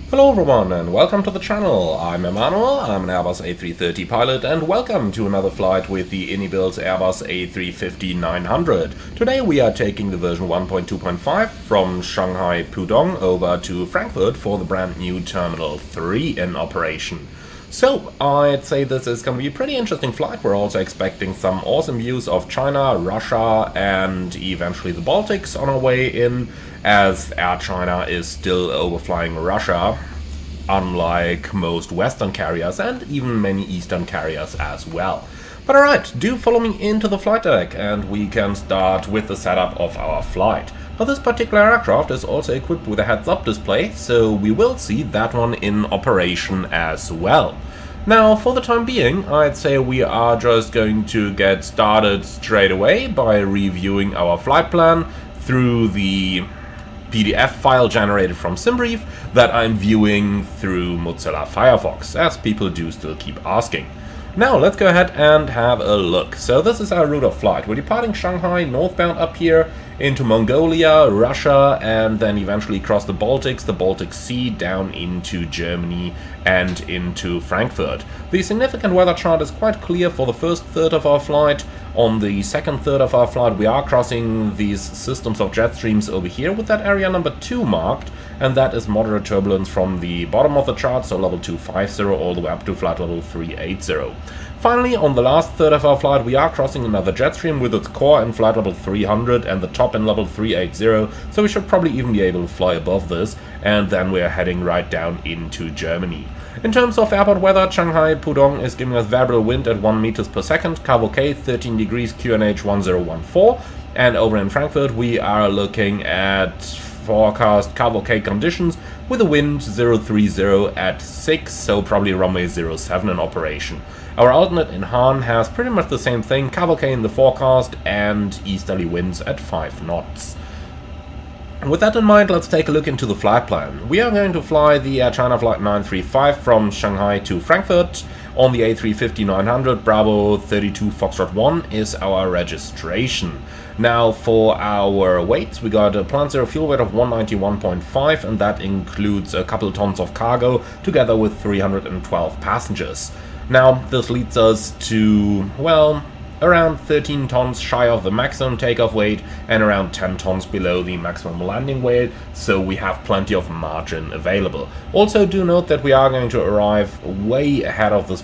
Hello everyone and welcome to the channel. I'm Emmanuel, I'm an Airbus A330 pilot, and welcome to another flight with the Ini-built Airbus A350-900. Today we are taking the version 1.2.5 from Shanghai Pudong over to Frankfurt for the brand new Terminal 3 in operation. So, I'd say this is going to be a pretty interesting flight. We're also expecting some awesome views of China, Russia, and eventually the Baltics on our way in, as Air China is still overflying Russia, unlike most Western carriers and even many Eastern carriers as well. But alright, do follow me into the flight deck and we can start with the setup of our flight. But this particular aircraft is also equipped with a heads-up display, so we will see that one in operation as well. Now, for the time being, I'd say we are just going to get started straight away by reviewing our flight plan through the PDF file generated from SimBrief that I'm viewing through Mozilla Firefox, as people do still keep asking. Now let's go ahead and have a look. So this is our route of flight. We're departing Shanghai northbound up here into Mongolia, Russia, and then eventually across the Baltic Sea, down into Germany and into Frankfurt. The significant weather chart is quite clear for the first third of our flight. On the second third of our flight we are crossing these systems of jet streams over here with that area number 2 marked, and that is moderate turbulence from the bottom of the chart, so level 250 all the way up to flight level 380. Finally, on the last third of our flight we are crossing another jet stream with its core in flight level 300 and the top in level 380, so we should probably even be able to fly above this, and then we are heading right down into Germany. In terms of airport weather, Shanghai Pudong is giving us variable wind at 1 meters per second, KVK 13 degrees QNH 1014, and over in Frankfurt we are looking at forecast KVK conditions with a wind 030 at 6, so probably runway 07 in operation. Our alternate in Han has pretty much the same thing, KVK in the forecast and easterly winds at 5 knots. With that in mind, let's take a look into the flight plan. We are going to fly the Air China Flight 935 from Shanghai to Frankfurt on the A350-900. Bravo 32 Foxtrot 1 is our registration. Now for our weights, we got a planned zero fuel weight of 191.5, and that includes a couple tons of cargo together with 312 passengers. Now this leads us to, well, around 13 tons shy of the maximum takeoff weight and around 10 tons below the maximum landing weight, so we have plenty of margin available. Also do note that we are going to arrive way ahead of this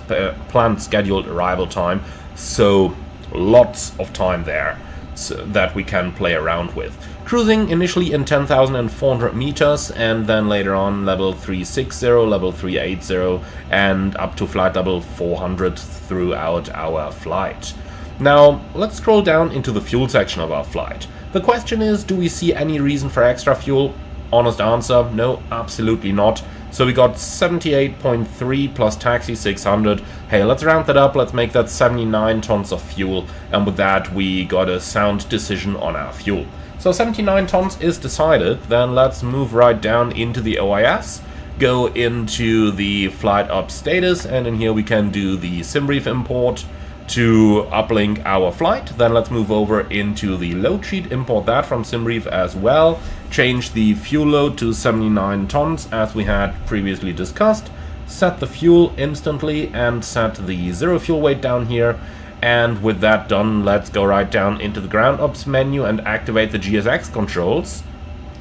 planned scheduled arrival time, so lots of time there so that we can play around with. Cruising initially in 10,400 meters and then later on level 360, level 380 and up to flight level 400 throughout our flight. Now let's scroll down into the fuel section of our flight. The question is, do we see any reason for extra fuel? Honest answer, no, absolutely not. So we got 78.3 plus taxi 600. Hey, let's round that up, let's make that 79 tons of fuel, and with that we got a sound decision on our fuel. So 79 tons is decided, then let's move right down into the OIS, go into the flight up status, and in here we can do the SimBrief import to uplink our flight. Then let's move over into the load sheet, import that from SimBrief as well, change the fuel load to 79 tons as we had previously discussed, set the fuel instantly and set the zero fuel weight down here. And with that done, let's go right down into the ground ops menu and activate the GSX controls.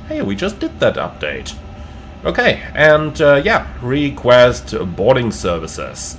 Hey, we just did that update. Okay, and yeah, request boarding services.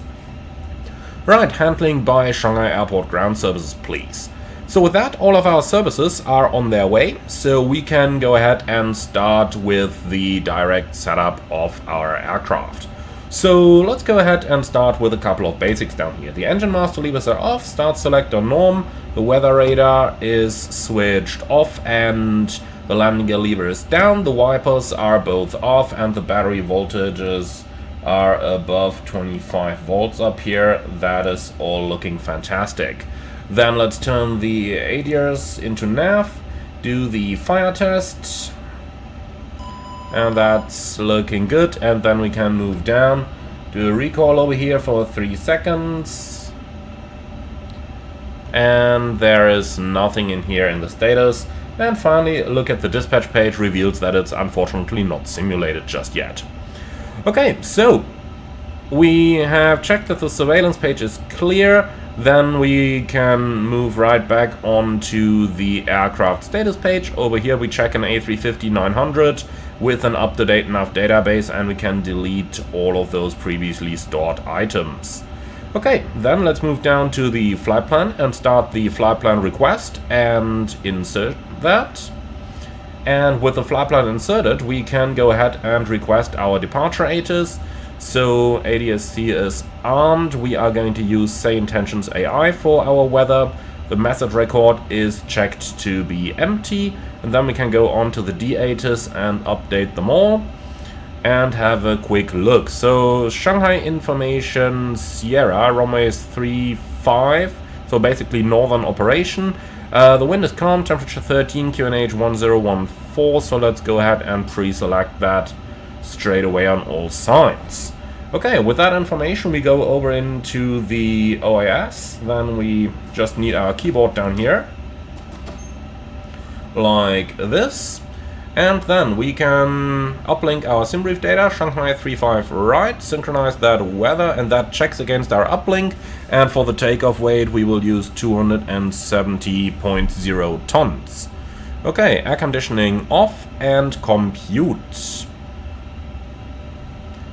Right, handling by Shanghai Airport Ground Services, please. So with that, all of our services are on their way, so we can go ahead and start with the direct setup of our aircraft. So let's go ahead and start with a couple of basics down here. The engine master levers are off, start selector norm, the weather radar is switched off and the landing gear lever is down, the wipers are both off and the battery voltages are above 25 volts up here. That is all looking fantastic. Then let's turn the ADRs into nav, do the fire test, and that's looking good. And then we can move down, do a recall over here for 3 seconds, and there is nothing in here in the status. And finally, look at the dispatch page, reveals that it's unfortunately not simulated just yet. Okay, so we have checked that the surveillance page is clear. Then we can move right back onto the aircraft status page. Over here we check an A350-900 with an up-to-date enough database, and we can delete all of those previously stored items. Okay, then let's move down to the flight plan and start the flight plan request and insert that. And with the flight plan inserted, we can go ahead and request our departure ATIS. So ADSC is armed. We are going to use Say Intentions AI for our weather. The message record is checked to be empty. And then we can go on to the D-ATIS and update them all and have a quick look. So Shanghai information Sierra, runway is 35, so basically northern operation. The wind is calm, temperature 13, QNH 1014, so let's go ahead and pre-select that straight away on all sides. Okay, with that information we go over into the OAS, then we just need our keyboard down here, like this. And then we can uplink our SimBrief data, Shanghai 35 right, synchronize that weather, and that checks against our uplink. And for the takeoff weight, we will use 270.0 tons. Okay, air conditioning off and compute.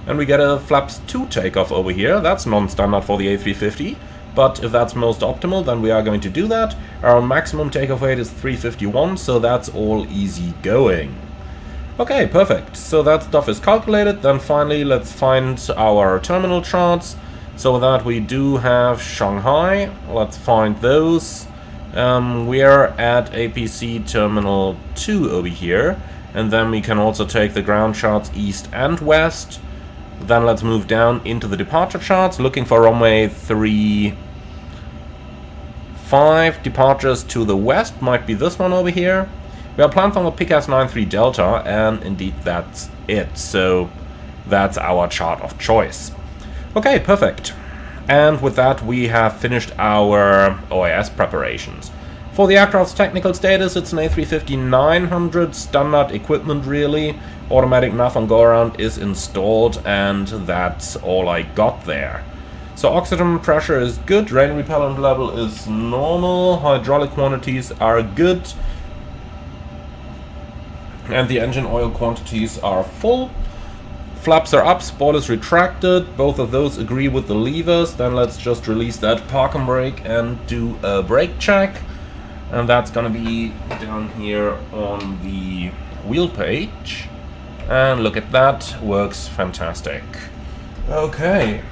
And we get a flaps 2 takeoff over here. That's non-standard for the A350. But if that's most optimal, then we are going to do that. Our maximum takeoff weight is 351, so that's all easy going. Okay, perfect. So that stuff is calculated. Then finally, let's find our terminal charts. So that we do have Shanghai. Let's find those. We're at APC Terminal 2 over here. And then we can also take the ground charts east and west. Then let's move down into the departure charts, looking for runway 35. Departures to the west might be this one over here. We are planned on the PCAS 93 Delta, and indeed that's it. So that's our chart of choice. Okay, perfect. And with that we have finished our OAS preparations. For the aircraft's technical status, it's an A350-900, standard equipment really. Automatic nav and go-around is installed, and that's all I got there. So oxygen pressure is good, rain repellent level is normal, hydraulic quantities are good, and the engine oil quantities are full. Flaps are up, spoilers retracted, both of those agree with the levers. Then let's just release that park and brake and do a brake check. And that's gonna be down here on the wheel page. And look at that, works fantastic. Okay,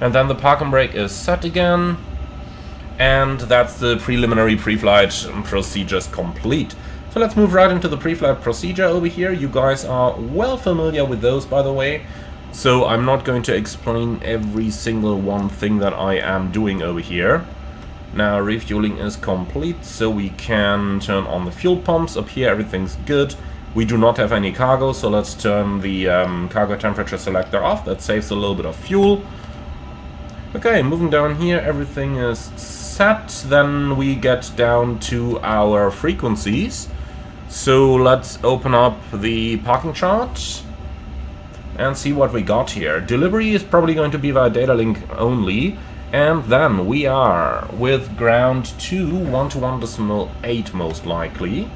and then the park and brake is set again. And that's the preliminary pre-flight procedures complete. So let's move right into the pre-flight procedure over here. You guys are well familiar with those, by the way. So I'm not going to explain every single one thing that I am doing over here. Now refueling is complete, so we can turn on the fuel pumps. Up here everything's good. We do not have any cargo, so let's turn the cargo temperature selector off. That saves a little bit of fuel. Okay, moving down here, everything is set. Then we get down to our frequencies. So let's open up the parking chart and see what we got here. Delivery is probably going to be via data link only. And then we are with ground to 121.8 most likely.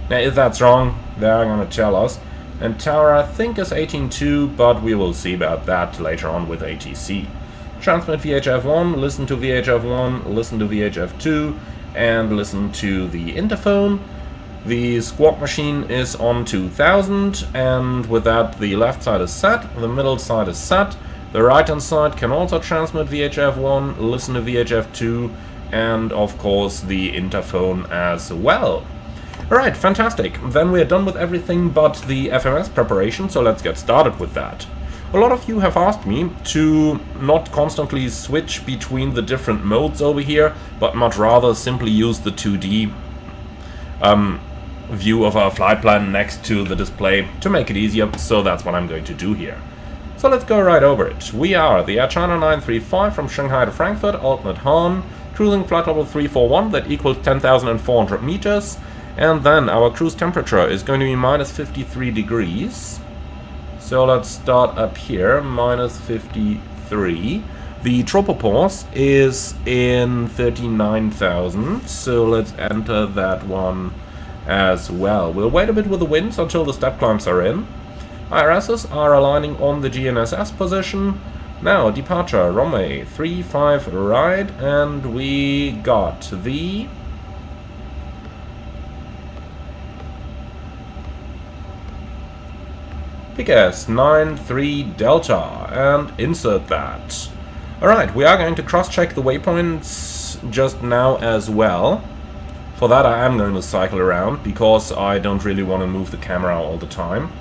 Now if that's wrong, they're gonna tell us. And tower I think is 18.2, but we will see about that later on with ATC. Transmit VHF1, listen to VHF1, listen to VHF2, and listen to the interphone. The squawk machine is on 2000, and with that the left side is set, the middle side is set. The right hand side can also transmit VHF1, listen to VHF2, and of course the interphone as well. Alright, fantastic. Then we are done with everything but the FMS preparation, so let's get started with that. A lot of you have asked me to not constantly switch between the different modes over here, but much rather simply use the 2D view of our flight plan next to the display to make it easier, so that's what I'm going to do here. So let's go right over it. We are the Air China 935 from Shanghai to Frankfurt, alternate Han, cruising flight level 341, that equals 10,400 meters, and then our cruise temperature is going to be minus 53 degrees. So let's start up here, minus 53. The tropopause is in 39,000, so let's enter that one as well. We'll wait a bit with the winds until the step climbs are in. IRSs are aligning on the GNSS position. Now, departure, runway 35 right, and we got the PKS 93 Delta, and insert that. Alright, we are going to cross-check the waypoints just now as well. For that I am going to cycle around, because I don't really want to move the camera all the time.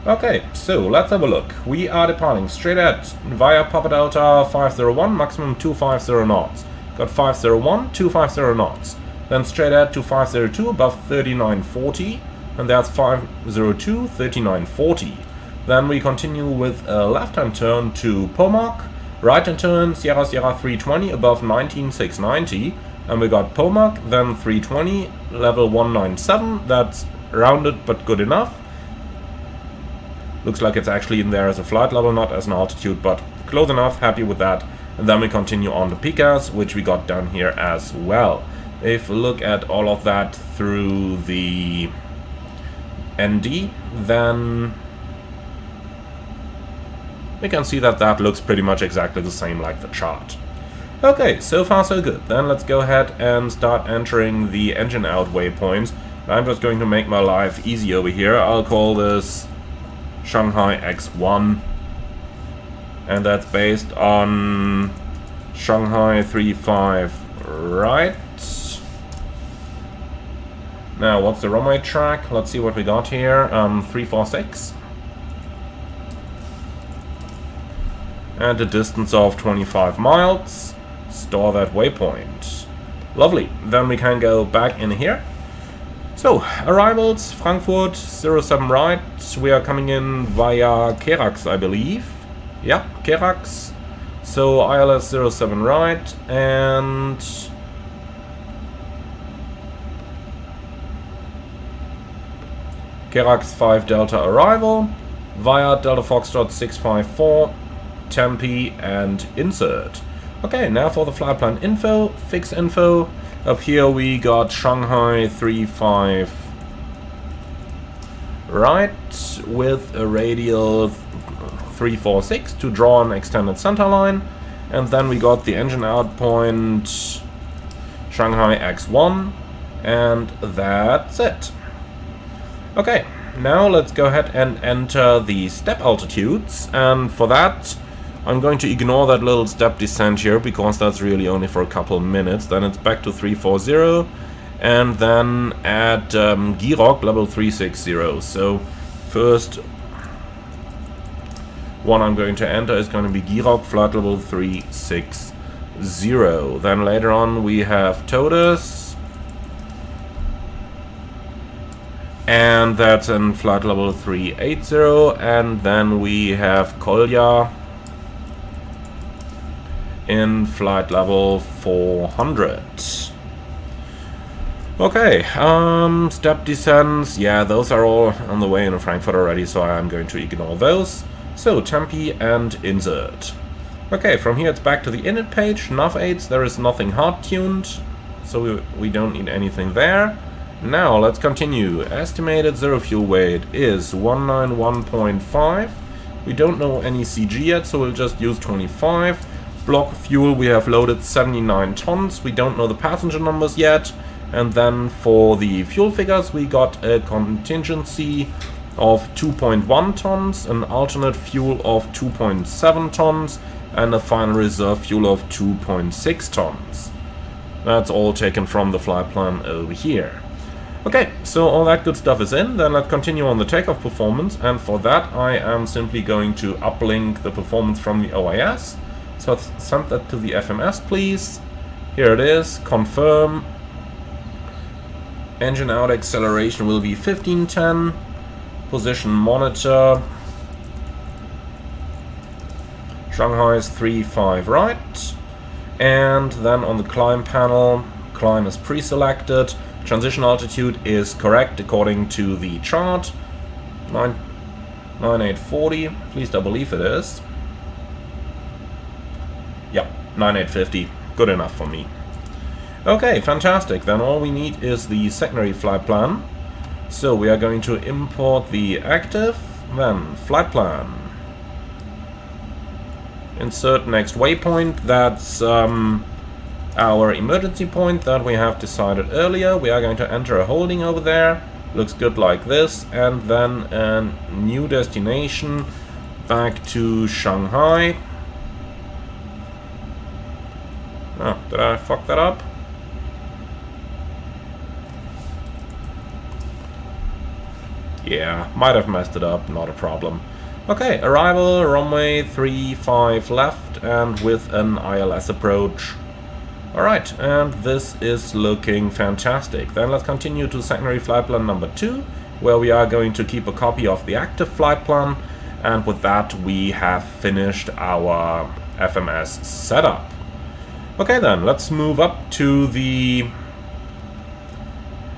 Okay, so let's have a look. We are departing straight at via Papa Delta 501, maximum 250 knots. Got 501, 250 knots. Then straight at to 502 above 3940, and that's 502, 3940. Then we continue with a left-hand turn to Pomac. Right-hand turn, Sierra Sierra 320 above 19690, and we got Pomac, then 320, level 197, that's rounded but good enough. Looks like it's actually in there as a flight level, not as an altitude, but close enough, happy with that. And then we continue on to PKS, which we got down here as well. If we look at all of that through the ND, then we can see that that looks pretty much exactly the same like the chart. Okay, so far so good. Then let's go ahead and start entering the engine out waypoints. I'm just going to make my life easy over here. I'll call this Shanghai X1. And that's based on Shanghai 35 right. Now, what's the runway track? Let's see what we got here. 346. And a distance of 25 miles. Store that waypoint. Lovely. Then we can go back in here. So, arrivals, Frankfurt, 07 right. We are coming in via Kerax, I believe. Yeah, Kerax. So, ILS 07 right. And Kerax 5 Delta arrival. Via Delta Foxtrot 654. Tempe and insert. Okay, now for the flight plan info, fix info. Up here we got Shanghai 35 right with a radial 346 to draw an extended center line, and then we got the engine out point Shanghai X1, and that's it. Okay, now let's go ahead and enter the step altitudes, and for that I'm going to ignore that little step descent here, because that's really only for a couple minutes. Then it's back to 340, and then at Girock level 360. So first one I'm going to enter is going to be Girock flight level 360. Then later on we have Todes, and that's in flight level 380, and then we have Kolya in flight level 400. Okay, step descents, yeah, those are all on the way into Frankfurt already, so I'm going to ignore those. So, Tempe and insert. Okay, from here it's back to the init page, nav aids, there is nothing hard-tuned, so we don't need anything there. Now, let's continue. Estimated zero fuel weight is 191.5. We don't know any CG yet, so we'll just use 25. Block fuel, we have loaded 79 tons. We don't know the passenger numbers yet. And then for the fuel figures, we got a contingency of 2.1 tons, an alternate fuel of 2.7 tons, and a final reserve fuel of 2.6 tons. That's all taken from the flight plan over here. Okay, so all that good stuff is in. Then let's continue on the takeoff performance, and for that I am simply going to uplink the performance from the OIS. So let's send that to the FMS, please. Here it is, confirm. Engine out acceleration will be 1510. Position monitor. Shanghai's 35 right. And then on the climb panel, climb is pre-selected. Transition altitude is correct according to the chart. 9840, at least I believe it is. Yeah, 9850, good enough for me. Okay, fantastic. Then all we need is the secondary flight plan. So we are going to import the active, then flight plan. Insert next waypoint, that's our emergency point that we have decided earlier. We are going to enter a holding over there. Looks good like this. And then a new destination back to Shanghai. Oh, did I fuck that up? Yeah, might have messed it up, not a problem. Okay, arrival, runway 35 left and with an ILS approach. Alright, and this is looking fantastic. Then let's continue to secondary flight plan number 2, where we are going to keep a copy of the active flight plan, and with that we have finished our FMS setup. Okay then, let's move up to the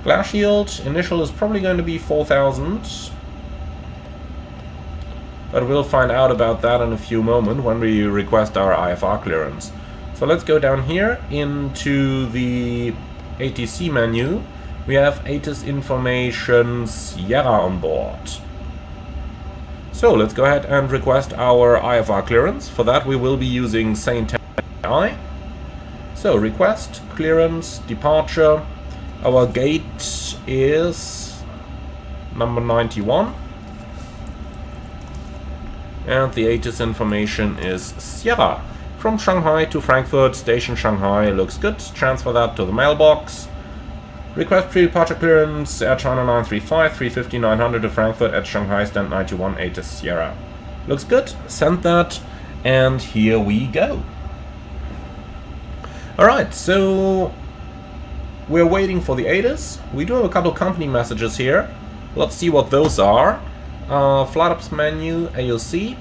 glass shield. Initial is probably going to be 4000. But we'll find out about that in a few moments when we request our IFR clearance. So let's go down here into the ATC menu. We have ATIS information Sierra on board. So let's go ahead and request our IFR clearance. For that we will be using Saint I. So request, clearance, departure. Our gate is number 91. And the ATIS information is Sierra. From Shanghai to Frankfurt, station Shanghai, looks good. Transfer that to the mailbox. Request pre-departure clearance, Air China 935, 350-900 to Frankfurt at Shanghai, stand 91, ATIS Sierra. Looks good, send that, and here we go. Alright, so we're waiting for the ATIS. We do have a couple company messages here. Let's see what those are. Flight ops menu, AOC.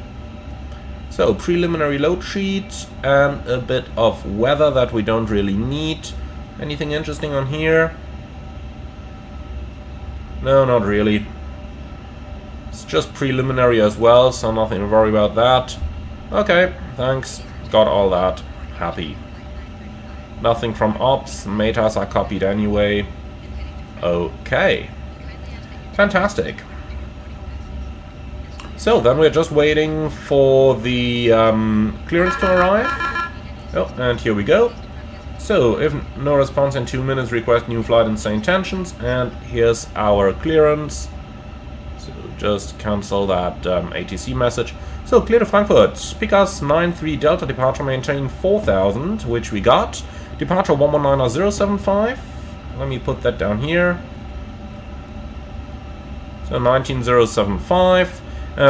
So preliminary load sheet and a bit of weather that we don't really need. Anything interesting on here? No, not really. It's just preliminary as well, so nothing to worry about that. Okay, thanks. Got all that. Happy. Nothing from ops. Metas are copied anyway. Okay. Fantastic. So then we're just waiting for the clearance to arrive. Oh, and here we go. So if no response in 2 minutes, request new flight and same tensions. And here's our clearance. So just cancel that ATC message. So clear to Frankfurt. Pikas 93 Delta departure, maintain 4000, which we got. Departure 119.075. Let me put that down here. So 19075.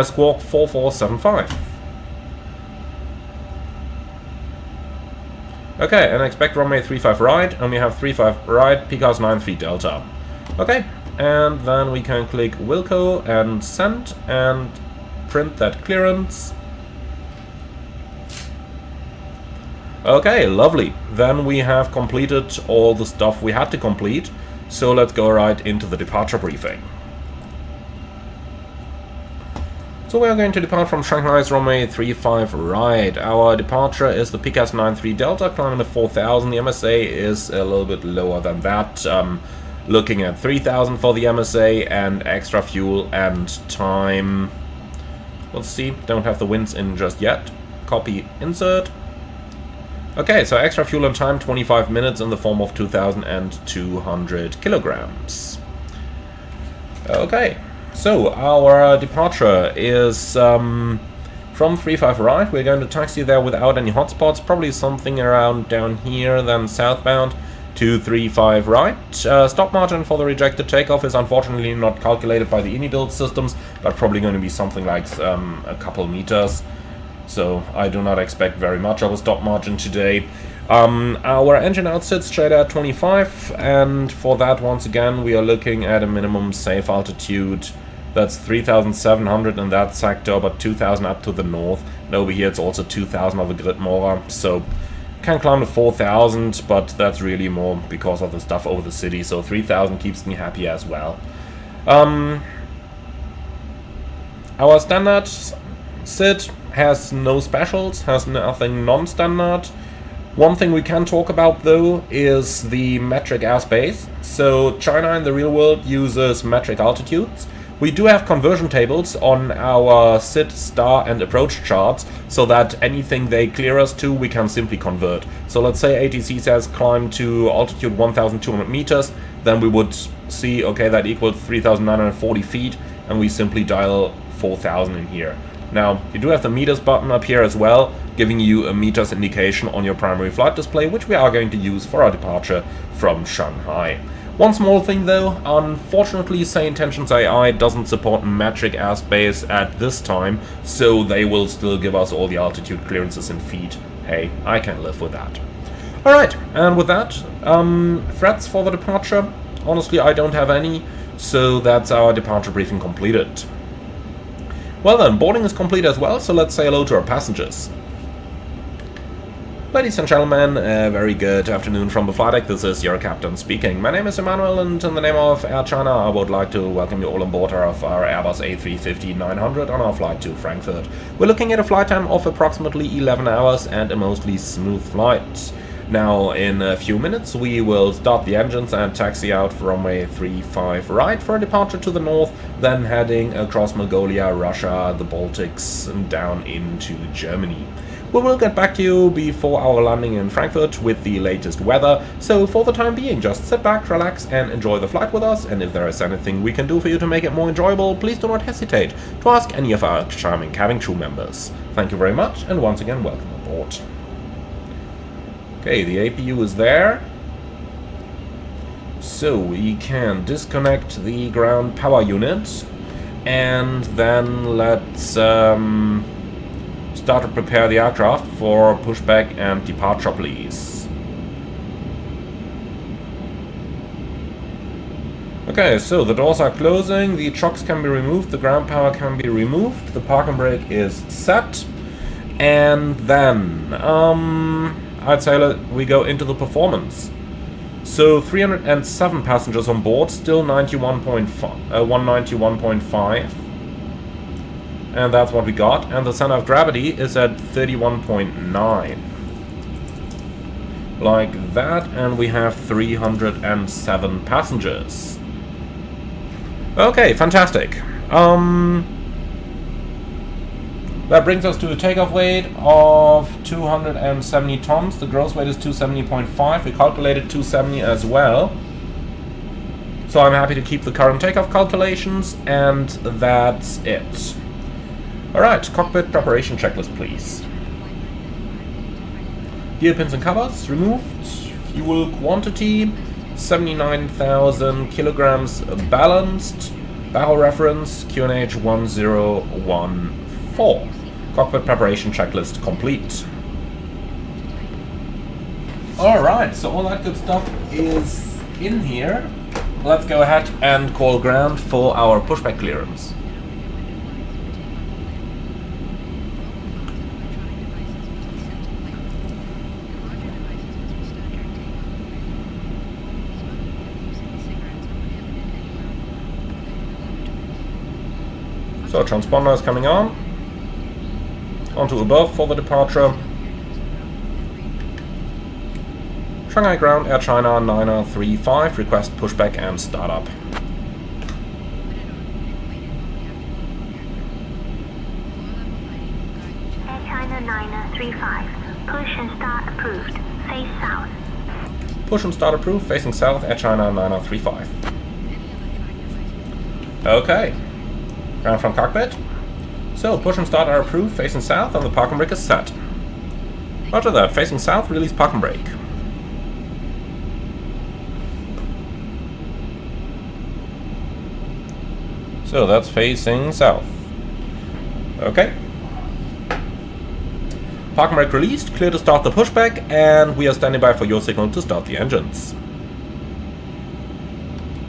Squawk 4475. Okay, and expect runway 35 right, and we have 35 right, Pikas 93 Delta. Okay, and then we can click Wilco and send and print that clearance. Okay, lovely. Then we have completed all the stuff we had to complete, so let's go right into the departure briefing. So we are going to depart from Shanghai's runway 35 right. Our departure is the Pikas 93 Delta, climbing to 4000. The MSA is a little bit lower than that. Looking at 3000 for the MSA and extra fuel and time. Let's see, don't have the winds in just yet. Copy, insert. Okay, so extra fuel and time, 25 minutes in the form of 2200 kilograms. Okay. So, our departure is from 35 right. We're going to taxi there without any hotspots, probably something around down here, then southbound to 35 right. Stop margin for the rejected takeoff is unfortunately not calculated by the ini-build systems, but probably going to be something like a couple meters. So, I do not expect very much of a stop margin today. Our engine out sits straight at 25, and for that, once again, we are looking at a minimum safe altitude. That's 3,700 in that sector, but 2,000 up to the north. And over here it's also 2,000 of a grid Moza, so can climb to 4,000, but that's really more because of the stuff over the city, so 3,000 keeps me happy as well. Our standard SID has no specials, has nothing non-standard. One thing we can talk about though is the metric airspace. So China in the real world uses metric altitudes. We do have conversion tables on our SID, star and approach charts, so that anything they clear us to we can simply convert. So let's say ATC says climb to altitude 1200 meters, then we would see, okay, that equals 3940 feet, and we simply dial 4000 in here. Now, you do have the meters button up here as well, giving you a meters indication on your primary flight display, which we are going to use for our departure from Shanghai. One small thing though, unfortunately Say Intentions AI doesn't support metric airspace at this time, so they will still give us all the altitude clearances in feet. Hey, I can live with that. Alright, and with that, threats for the departure? Honestly, I don't have any, so that's our departure briefing completed. Well then, boarding is complete as well, so let's say hello to our passengers. Ladies and gentlemen, a very good afternoon from the flight deck. This is your captain speaking. My name is Emmanuel, and in the name of Air China, I would like to welcome you all on board of our Airbus A350-900 on our flight to Frankfurt. We're looking at a flight time of approximately 11 hours and a mostly smooth flight. Now, in a few minutes, we will start the engines and taxi out from runway 35 right for a departure to the north, then heading across Mongolia, Russia, the Baltics, and down into Germany. We will get back to you before our landing in Frankfurt with the latest weather, so for the time being, just sit back, relax, and enjoy the flight with us, and if there is anything we can do for you to make it more enjoyable, please do not hesitate to ask any of our charming cabin crew members. Thank you very much, and once again, welcome aboard. Okay, the APU is there, so we can disconnect the ground power unit, and then let's start to prepare the aircraft for pushback and departure, please. Okay, so the doors are closing, the chocks can be removed, the ground power can be removed, the parking brake is set, and then I'd say we go into the performance. So 307 passengers on board, still 191.5. And that's what we got, and the center of gravity is at 31.9. Like that, and we have 307 passengers. Okay, fantastic. That brings us to a takeoff weight of 270 tons. The gross weight is 270.5. We calculated 270 as well. So I'm happy to keep the current takeoff calculations, and that's it. Alright, cockpit preparation checklist, please. Gear pins and covers removed. Fuel quantity 79,000 kilograms balanced. Barrel reference QNH 1014. Cockpit preparation checklist complete. Alright, so all that good stuff is in here. Let's go ahead and call ground for our pushback clearance. So transponder is coming on. Onto above for the departure. Shanghai ground, Air China 935, request pushback and startup. Air China 935, push and start approved, face south. Push and start approved, facing south, Air China 935. Okay. Ground from cockpit. So, push and start are approved, facing south, and the parking brake is set. Roger that, facing south, release parking brake. So, that's facing south. Okay. Parking brake released, clear to start the pushback, and we are standing by for your signal to start the engines.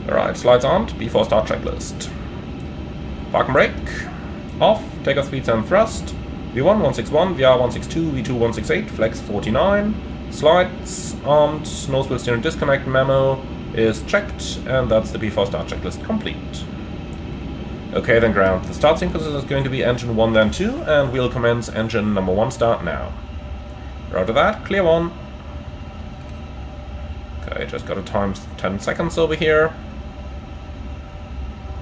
Alright, slides armed, before start checklist. Parking brake, off, takeoff speeds and thrust, V1 161, VR 162, V2 168, flex 49, slides, armed, nose wheel steering disconnect memo is checked, and that's the before start checklist complete. Okay then, ground. The start sequence is going to be engine 1 then 2, and we'll commence engine number 1 start now. Roger that, clear 1. Okay, just got to time 10 seconds over here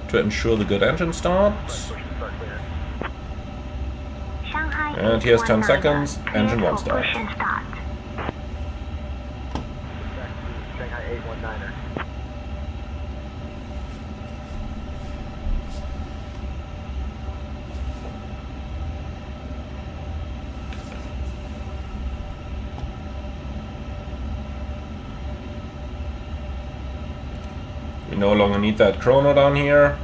to ensure the good engine start. Shanghai And here's 10 819, seconds, engine 1 for start. push and start. Shanghai 819er. We no longer need that chrono down here.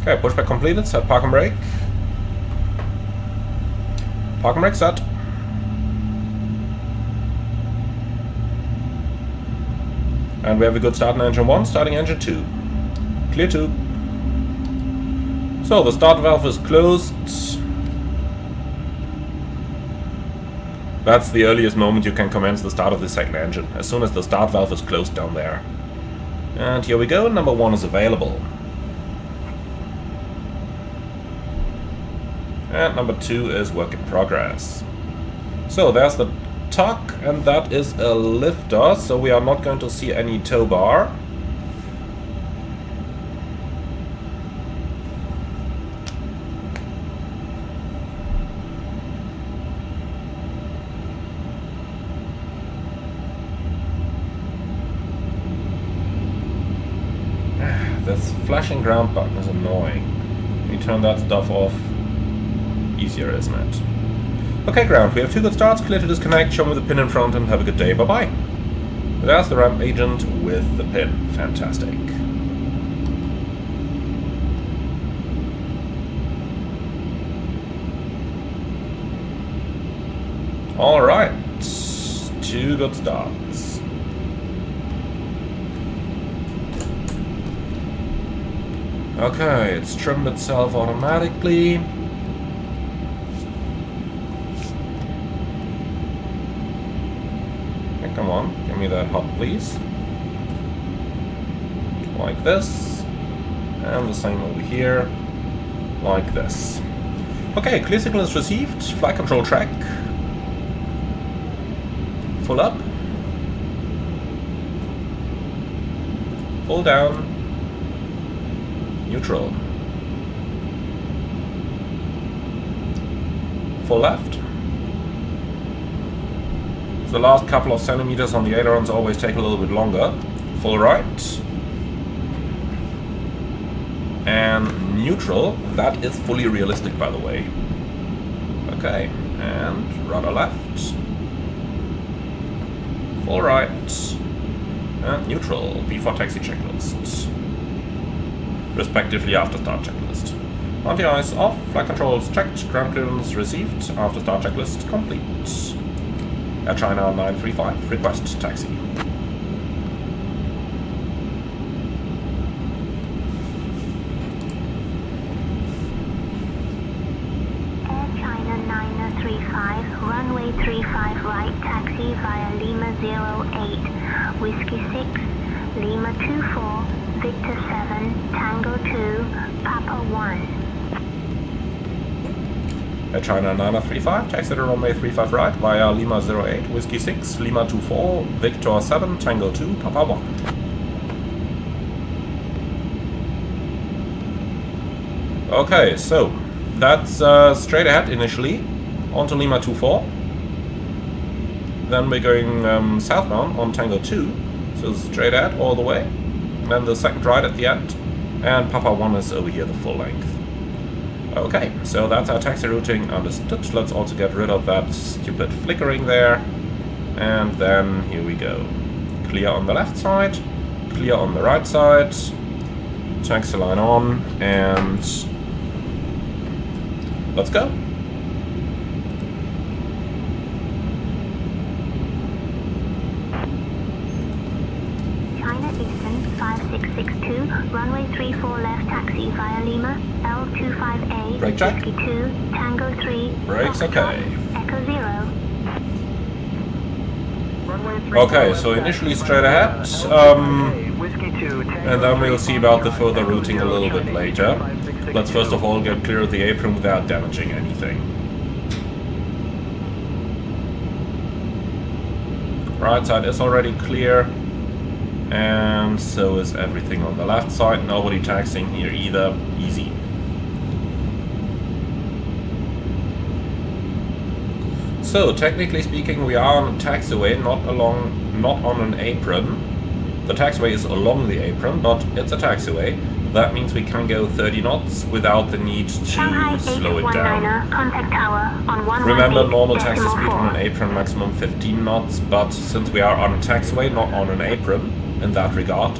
Okay, pushback completed, set park and brake. Park and brake set. And we have a good start in engine 1, starting engine 2. Clear 2. So the start valve is closed. That's the earliest moment you can commence the start of the second engine, as soon as the start valve is closed down there. And here we go, number 1 is available. And number 2 is work in progress. So there's the tuck, and that is a lifter, so we are not going to see any tow bar. This flashing ground button is annoying. We turn that stuff off. Easier, isn't it? Okay, ground, we have 2 good starts, clear to disconnect, show me the pin in front and have a good day, bye-bye. There's the ramp agent with the pin, fantastic. Alright, 2 good starts. Okay, it's trimmed itself automatically. Come on, give me that hop, please. Like this. And the same over here. Like this. Okay, clear signal is received. Flight control track. Full up. Full down. Neutral. Full left. The last couple of centimeters on the ailerons always take a little bit longer. Full right. And neutral. That is fully realistic, by the way. Okay. And rudder left. Full right. And neutral. Before taxi checklist. Respectively after start checklist. Anti-ice off. Flight controls checked. Ground clearance received. After start checklist complete. Air China 935, request taxi. Air China 935, runway 35 right, taxi via Lima 08, Whiskey 6, Lima 24, Victor 7, Tango 2, Papa 1. Air China 935, taxi to runway 35 right via Lima 08, Whiskey 6, Lima 24, Victor 7, Tango 2, Papa 1. Okay, so that's straight ahead initially, onto Lima 24. Then we're going southbound on Tango 2, so straight ahead all the way. And then the second right at the end, and Papa 1 is over here, the full length. Okay, so that's our taxi routing understood. Let's also get rid of that stupid flickering there. And then here we go. Clear on the left side, clear on the right side. Taxi line on, and let's go. China Eastern 560, 62, runway 34 left taxi via Lima, L25A, Brake check. Whiskey 2, Tango 3, Brakes Foxtrot, okay. Echo 0. Okay, so initially straight ahead, and then we'll see about the further routing a little bit later. Let's first of all get clear of the apron without damaging anything. Right side is already clear, and so is everything on the left side. Nobody taxiing here either. Easy. So technically speaking, we are on a taxiway, not on an apron. The taxiway is along the apron, but it's a taxiway. That means we can go 30 knots without the need to slow it down. Contact tower on Remember, normal taxi speed on an apron maximum 15 knots, but since we are on a taxiway, not on an apron, in that regard,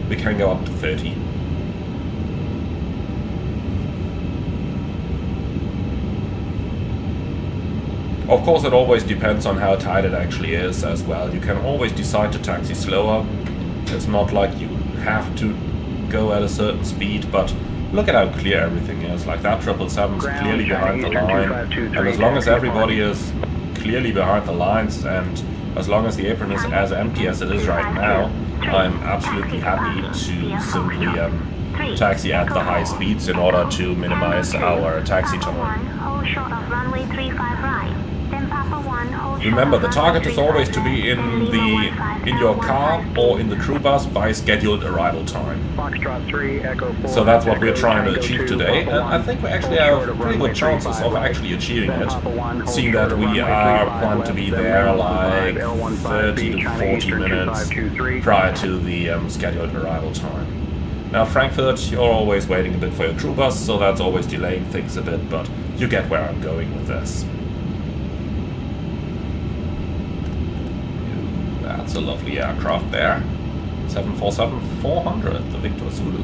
we can go up to 30. Of course, it always depends on how tight it actually is as well. You can always decide to taxi slower. It's not like you have to go at a certain speed, but look at how clear everything is. Like that 777 is clearly behind the line, and as long as everybody is clearly behind the lines, and as long as the apron is as empty as it is right now, I'm absolutely happy to simply taxi at the high speeds in order to minimize our taxi time. Remember, the target is always to be in your car or in the crew bus by scheduled arrival time. So that's what we're trying to achieve today, and I think we actually have pretty good chances of actually achieving it, seeing that we are planned to be there like 30 to 40 minutes prior to the scheduled arrival time. Now Frankfurt, you're always waiting a bit for your crew bus, so that's always delaying things a bit, but you get where I'm going with this. That's a lovely aircraft there. 747-400, the Victor Zulu.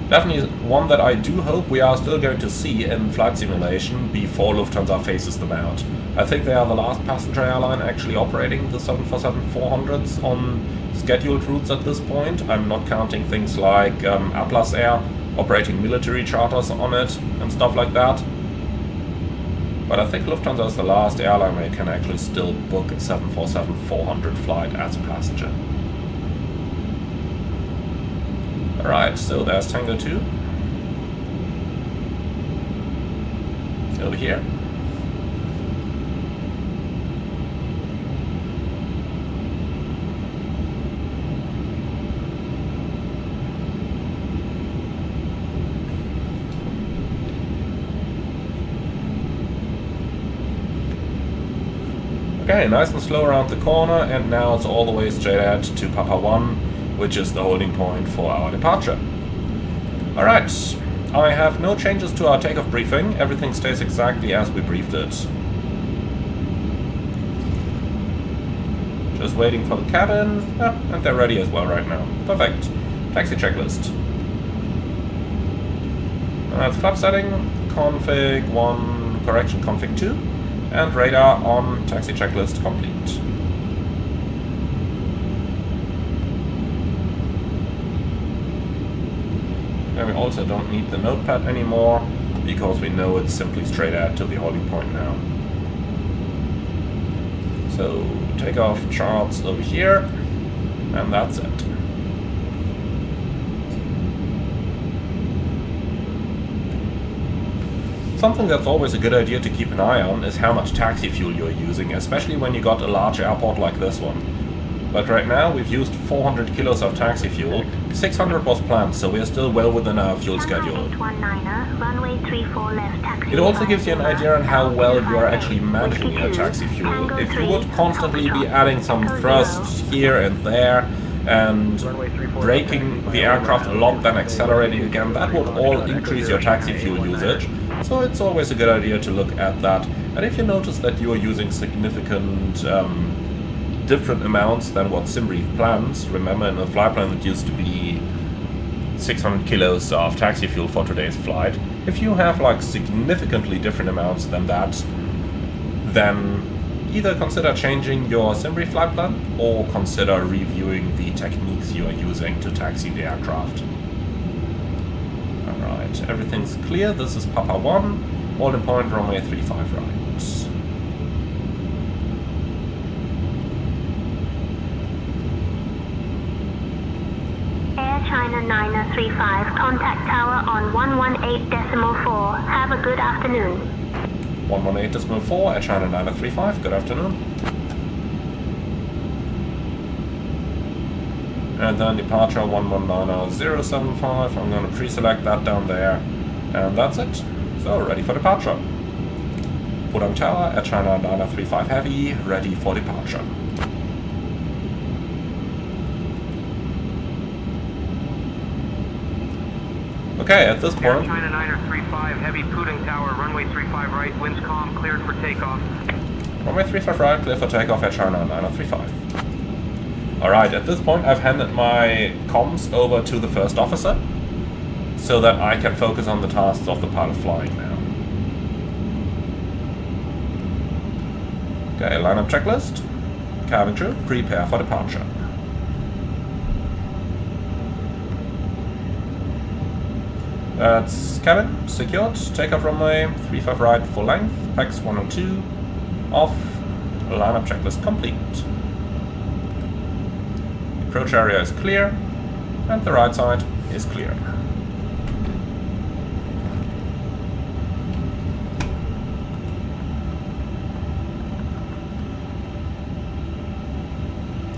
Definitely one that I do hope we are still going to see in flight simulation before Lufthansa phases them out. I think they are the last passenger airline actually operating the 747-400s on scheduled routes at this point. I'm not counting things like Atlas Air operating military charters on it and stuff like that. But I think Lufthansa is the last airline where you can actually still book a 747-400 flight as a passenger. Alright, so there's Tango 2. Over here. Okay, nice and slow around the corner, and now it's all the way straight ahead to Papa 1, which is the holding point for our departure. Alright, I have no changes to our takeoff briefing, everything stays exactly as we briefed it. Just waiting for the cabin, and they're ready as well right now. Perfect. Taxi checklist. That's flap setting, config 1, correction config 2. And radar on, taxi checklist complete. And we also don't need the notepad anymore, because we know it's simply straight ahead to the holding point now. So takeoff charts over here, and that's it. Something that's always a good idea to keep an eye on is how much taxi fuel you're using, especially when you got a large airport like this one. But right now we've used 400 kilos of taxi fuel, 600 was planned, so we're still well within our fuel schedule. It also gives you an idea on how well you are actually managing your taxi fuel. If you would constantly be adding some thrust here and there, and braking the aircraft a lot, then accelerating again, that would all increase your taxi fuel usage. So it's always a good idea to look at that. And if you notice that you are using significant different amounts than what SimBrief plans, remember in the flight plan it used to be 600 kilos of taxi fuel for today's flight. If you have like significantly different amounts than that, then either consider changing your assembly flight plan or consider reviewing the techniques you are using to taxi the aircraft. Alright, everything's clear. This is Papa 1, holding point runway 35 right. Air China 935, contact tower on 118.4. Have a good afternoon. 118.4, Air China 935, good afternoon. And then departure 119075, I'm going to pre-select that down there. And that's it. So, ready for departure. Pudong Tower, Air China 935 Heavy, ready for departure. Okay, at this point... China 935, heavy Pudong Tower, runway 35 right, winds calm, cleared for takeoff. Runway 35 right, clear for takeoff at China 935. Alright, at this point I've handed my comms over to the first officer, so that I can focus on the tasks of the pilot flying now. Okay, lineup checklist. Cabin crew, prepare for departure. That's cabin, secured, takeoff runway, 35 right, full length, PAX 102, off, lineup checklist complete. Approach area is clear, and the right side is clear.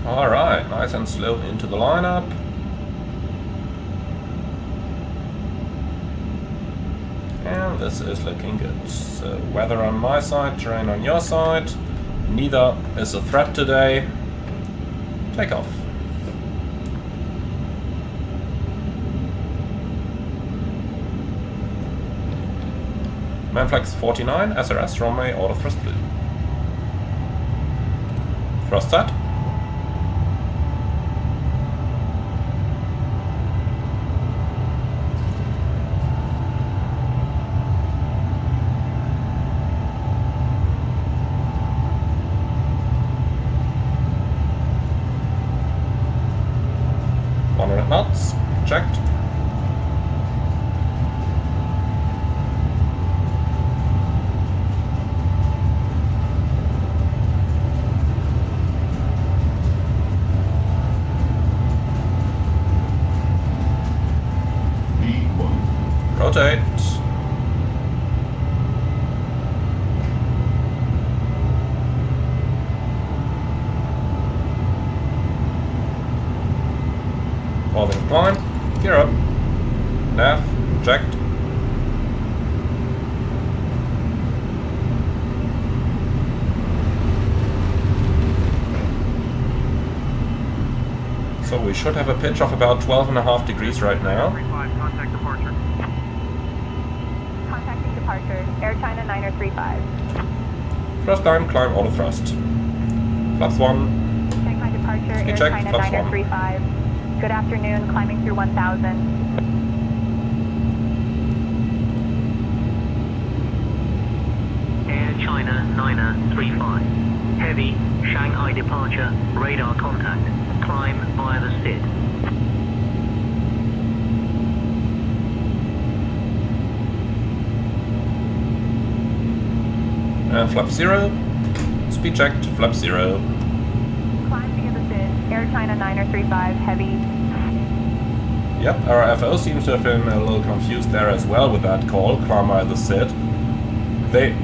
Alright, nice and slow into the lineup. And this is looking good. So weather on my side, terrain on your side. Neither is a threat today. Take off. Manflex 49, SRS, runway, auto thrust blue. Thrust set. Knots, checked. Rotate. Positive climb, gear up, nav, checked. So we should have a pitch of about 12.5 degrees right now. 35, contact departure. Contacting departure, Air China 935. Thrust line, climb auto thrust. Flaps 1. Check my departure, Air check, China flaps 1. 935. Good afternoon, climbing through 1000. Air China 935. Heavy, Shanghai departure, radar contact. Climb via the SID. Flap 0. Speed checked, flap 0. Climb via the SID, Air China 935, heavy. Yep, our FO seems to have been a little confused there as well with that call, climb by the SID. They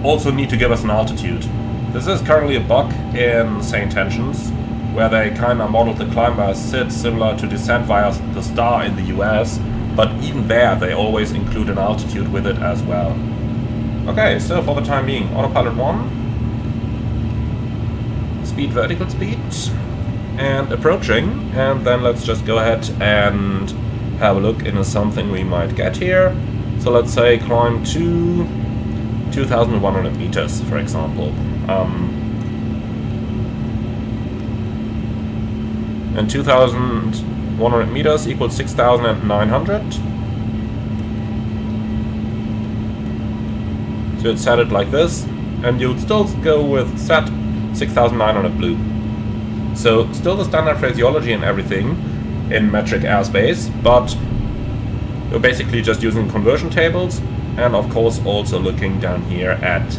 also need to give us an altitude. This is currently a bug in St. Tensions, where they kinda modeled the climb by SID similar to descent via the star in the US, but even there they always include an altitude with it as well. Okay, so for the time being, autopilot 1, speed vertical speed, and approaching, and then let's just go ahead and have a look into something we might get here. So let's say climb to 2,100 meters, for example. And 2,100 meters equals 6,900. So it's set it like this. and you'd still go with set 6900 blue. So still the standard phraseology and everything in metric airspace, but you're basically just using conversion tables, and of course also looking down here at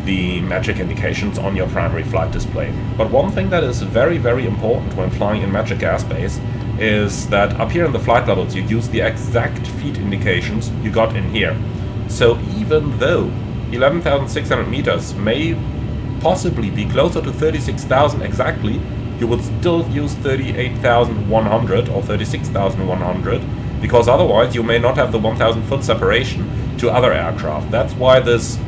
the metric indications on your primary flight display. But one thing that is very, very important when flying in metric airspace is that up here in the flight levels you use the exact feet indications you got in here. So even though 11,600 meters may possibly be closer to 36,000 exactly, you would still use 38,100 or 36,100, because otherwise you may not have the 1,000 foot separation to other aircraft. That's why this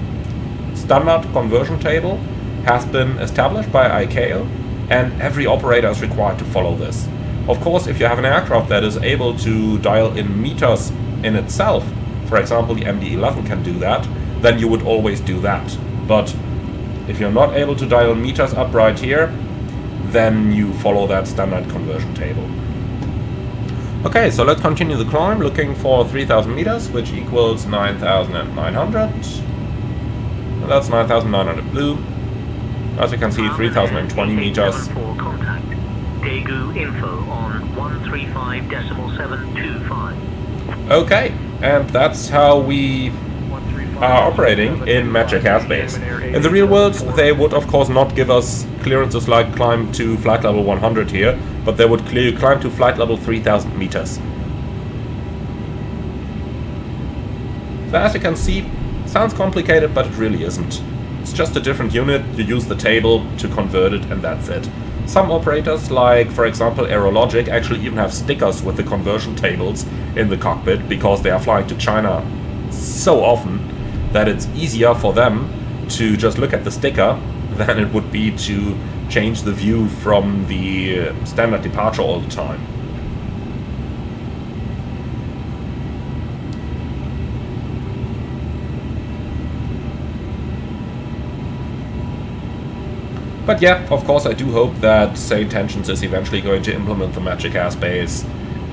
standard conversion table has been established by ICAO, and every operator is required to follow this. Of course, if you have an aircraft that is able to dial in meters in itself, for example the MD-11 can do that, then you would always do that. But if you're not able to dial meters up right here, then you follow that standard conversion table. Okay, so let's continue the climb, looking for 3,000 meters, which equals 9,900. That's 9,900 blue. As you can see, 3,020 meters. Contact. Daegu info on 135.725. Okay, and that's how we are operating in metric airspace. In the real world, they would of course not give us clearances like climb to flight level 100 here, but they would clear you climb to flight level 3,000 meters. So as you can see, sounds complicated, but it really isn't. It's just a different unit, you use the table to convert it, and that's it. Some operators, like for example Aerologic, actually even have stickers with the conversion tables in the cockpit, because they are flying to China so often that it's easier for them to just look at the sticker than it would be to change the view from the standard departure all the time. But yeah, of course I do hope that Sane Tensions is eventually going to implement the metric airspace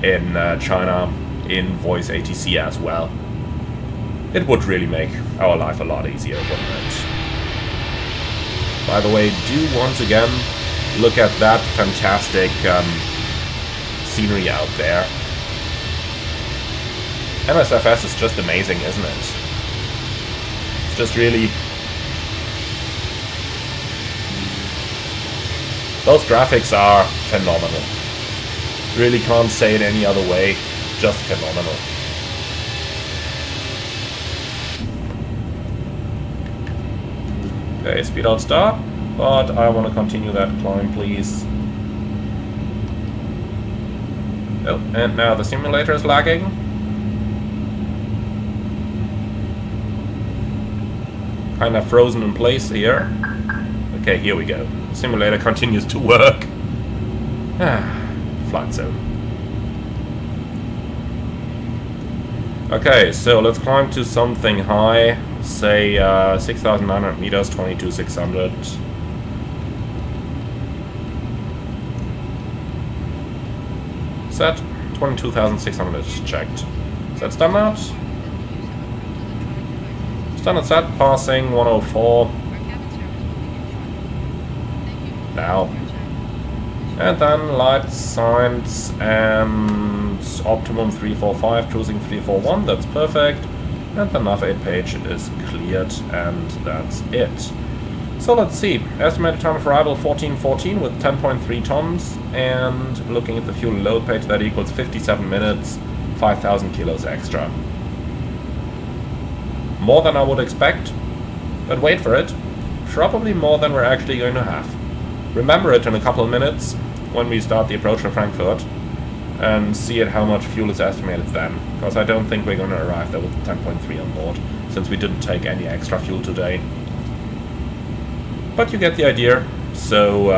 in China in voice ATC as well. It would really make our life a lot easier, wouldn't it? By the way, do once again look at that fantastic scenery out there. MSFS is just amazing, isn't it? It's just really... Those graphics are phenomenal. Really can't say it any other way, just phenomenal. Okay, speed out start, but I want to continue that climb, please. Oh, and now the simulator is lagging. Kind of frozen in place here. Okay, here we go. The simulator continues to work. Flight zone. Okay, so let's climb to something high. Say 6,900 meters, 22,600. Set 22,600 checked. Is that standard? Standard set, passing 104. Now. And then light signs and optimum 345, cruising 341, that's perfect. And the nav 8 page is cleared, and that's it. So let's see, estimated time of arrival 1414 with 10.3 tons, and looking at the fuel load page, that equals 57 minutes, 5,000 kilos extra. More than I would expect, but wait for it, probably more than we're actually going to have. Remember it in a couple of minutes when we start the approach to Frankfurt, and see at how much fuel is estimated then, because I don't think we're going to arrive there with 10.3 on board, since we didn't take any extra fuel today. But you get the idea. So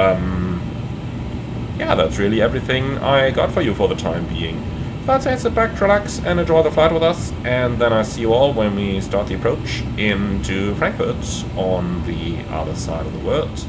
yeah, that's really everything I got for you for the time being. So I'd say sit back, relax, and enjoy the flight with us, and then I see you all when we start the approach into Frankfurt on the other side of the world.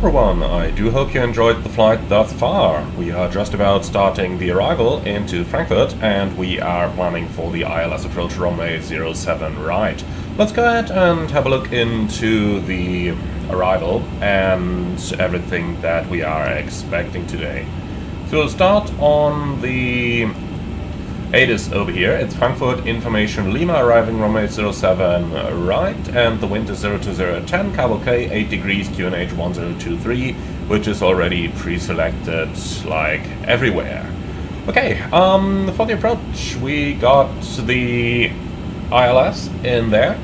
everyone, I do hope you enjoyed the flight thus far. We are just about starting the arrival into Frankfurt and we are planning for the ILS approach runway 07 right. Let's go ahead and have a look into the arrival and everything that we are expecting today. So we'll start on the Asus over here. It's Frankfurt Information Lima, arriving runway 07 right, and the wind is 02010, cabo K, 8 degrees, QNH 1023, which is already pre-selected like everywhere. Okay, for the approach, we got the ILS in there.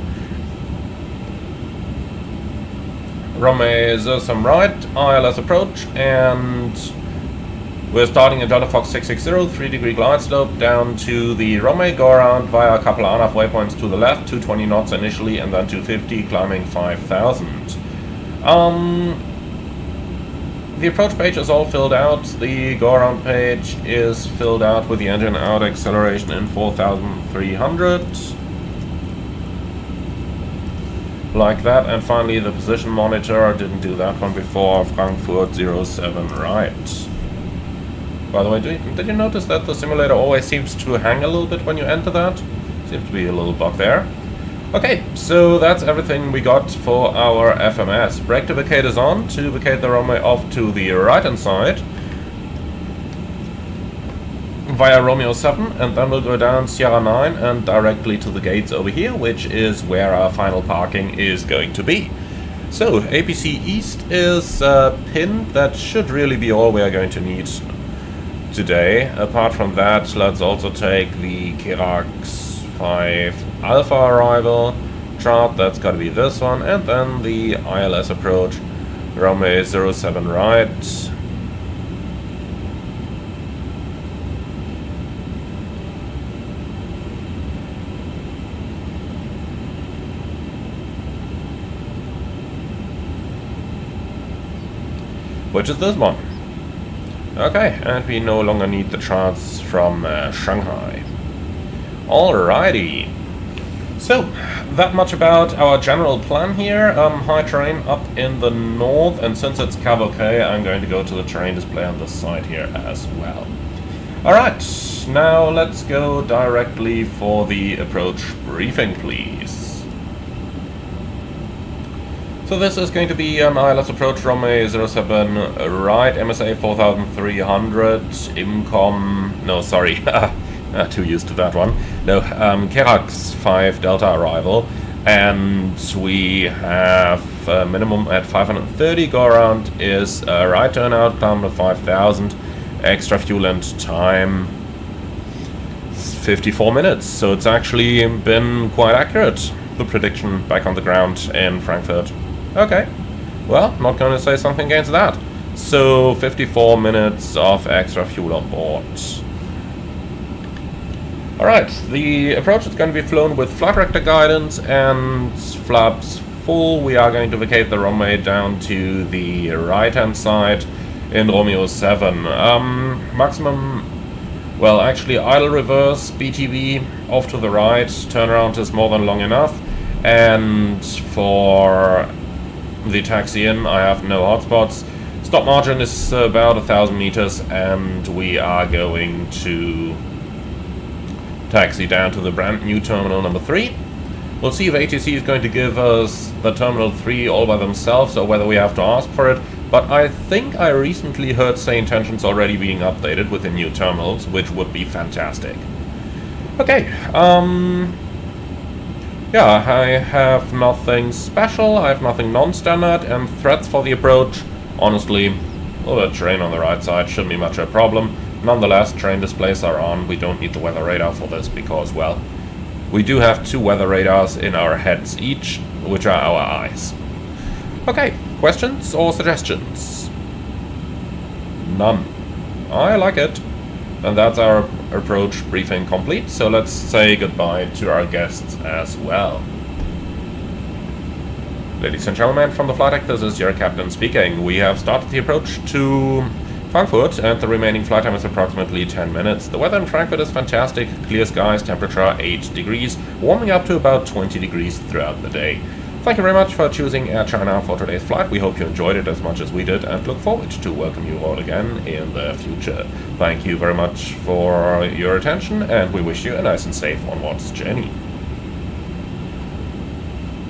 Runway 07 right, ILS approach, and we're starting at Delta Fox 660, 3 degree glide slope down to the runway, go around via a couple of ANAF waypoints to the left, 220 knots initially and then 250, climbing 5000. The approach page is all filled out, the go around page is filled out with the engine out acceleration in 4300. Like that, and finally the position monitor, I didn't do that one before, Frankfurt 07 right. By the way, did you notice that the simulator always seems to hang a little bit when you enter that? Seems to be a little bug there. Okay, so that's everything we got for our FMS. Brake to vacate is on, to vacate the runway off to the right hand side via Romeo 7, and then we'll go down Sierra 9 and directly to the gates over here, which is where our final parking is going to be. So, APC East is pinned. That should really be all we are going to need today. Apart from that, let's also take the Kirax 5 Alpha arrival chart, that's got to be this one, and then the ILS approach, runway 07 right. Which is this one. Okay, and we no longer need the charts from Shanghai. Alrighty. So, that much about our general plan here. High terrain up in the north, and since it's cabo K, I'm going to go to the terrain display on this side here as well. Alright, now let's go directly for the approach briefing, please. So this is going to be an ILS approach runway 07 right, MSA 4300, IMCOM, no sorry, too used to that one, no, Kirax 5 Delta arrival, and we have a minimum at 530, go around is right turnout, climb to 5000, extra fuel and time 54 minutes, so it's actually been quite accurate, the prediction back on the ground in Frankfurt. Okay, well, not going to say something against that. So, 54 minutes of extra fuel on board. Alright, the approach is going to be flown with flight director guidance and flaps full. We are going to vacate the runway down to the right-hand side in Romeo 7. Maximum, well, actually idle reverse, BTV off to the right, turnaround is more than long enough, and for the taxi in, I have no hotspots. Stop margin is about 1000 meters, and we are going to taxi down to the brand new terminal number 3. We'll see if ATC is going to give us the terminal 3 all by themselves, or whether we have to ask for it. But I think I recently heard say intentions already being updated with the new terminals, which would be fantastic. Okay, yeah, I have nothing special, I have nothing non-standard, and threats for the approach, honestly, well, the terrain on the right side shouldn't be much of a problem. Nonetheless, terrain displays are on, we don't need the weather radar for this because, well, we do have 2 weather radars in our heads each, which are our eyes. Okay, questions or suggestions? None. I like it. And that's our approach briefing complete, so let's say goodbye to our guests as well. Ladies and gentlemen, from the flight deck, this is your captain speaking. We have started the approach to Frankfurt, and the remaining flight time is approximately 10 minutes. The weather in Frankfurt is fantastic, clear skies, temperature 8 degrees, warming up to about 20 degrees throughout the day. Thank you very much for choosing Air China for today's flight. We hope you enjoyed it as much as we did and look forward to welcome you all again in the future. Thank you very much for your attention and we wish you a nice and safe onwards journey.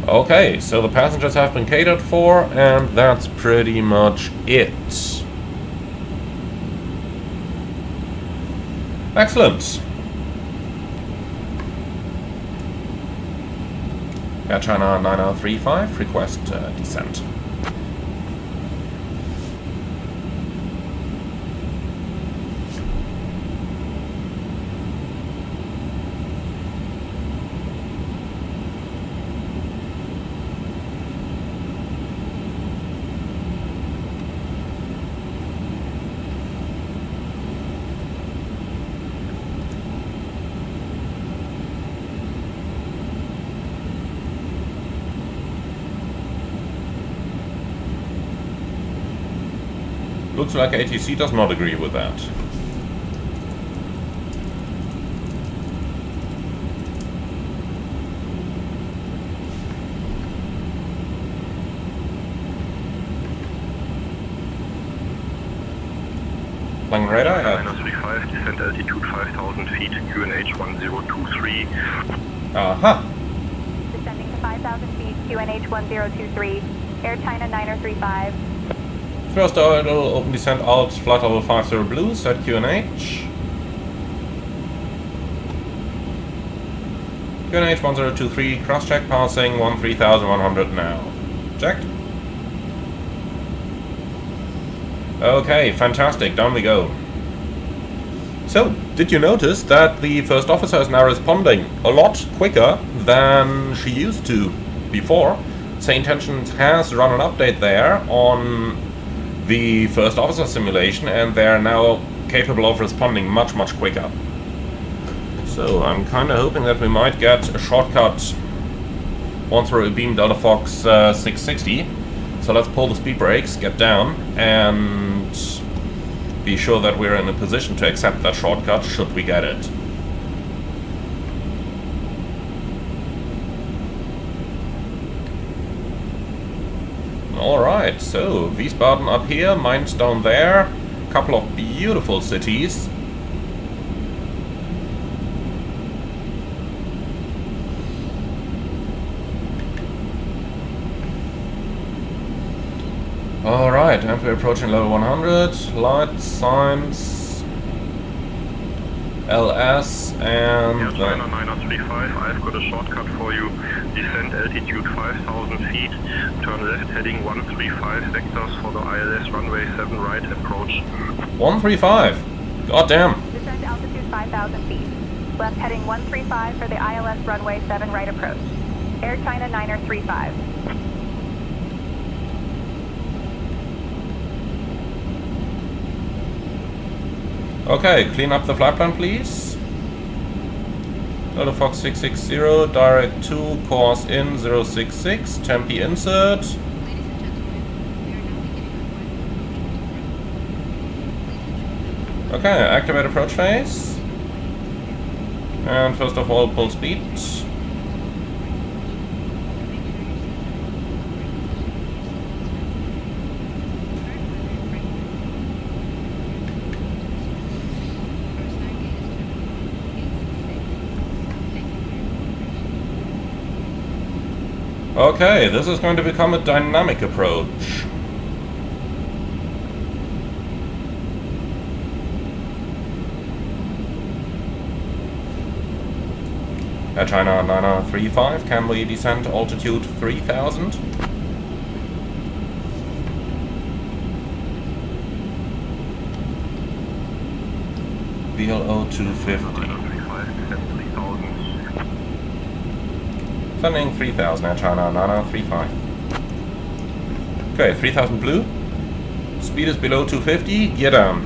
Okay, so the passengers have been catered for and that's pretty much it. Excellent. Air China 935, request descent. Looks like ATC does not agree with that. Lang radar at 935, descent altitude 5,000 feet, QNH 1023. Aha! Descending to 5,000 feet, QNH 1023, Air China 935. First orbital, open descent alt, flight level 50 blue, set QNH. QNH 1023, cross check passing 13,100 now. Checked. Okay, fantastic, down we go. So, did you notice that the first officer is now responding a lot quicker than she used to before? Say Intentions has run an update there on the first officer simulation and they're now capable of responding much quicker. So I'm kinda hoping that we might get a shortcut on through a beam Delta Fox 660. So let's pull the speed brakes, get down and be sure that we're in a position to accept that shortcut should we get it. Alright, so Wiesbaden up here, Mainz down there, a couple of beautiful cities. Alright, and we're approaching level 100, lights, signs, LS, and... Air China 935, I've got a shortcut for you. Descent altitude 5,000 feet, turn left heading 135 vectors for the ILS runway 7 right approach. 135? God damn. Descent altitude 5,000 feet. Left heading 135 for the ILS runway 7 right approach. Air China 935. Okay, clean up the flight plan please. Delta Fox 660, direct to, course in 066, Tempe insert. Okay, activate approach phase. And first of all, pull speed. Okay, this is going to become a dynamic approach. Air China 935, can we descend altitude 3000? VLO 250. Sending 3000, Air China 935. Okay, 3000 blue. Speed is below 250, gear down.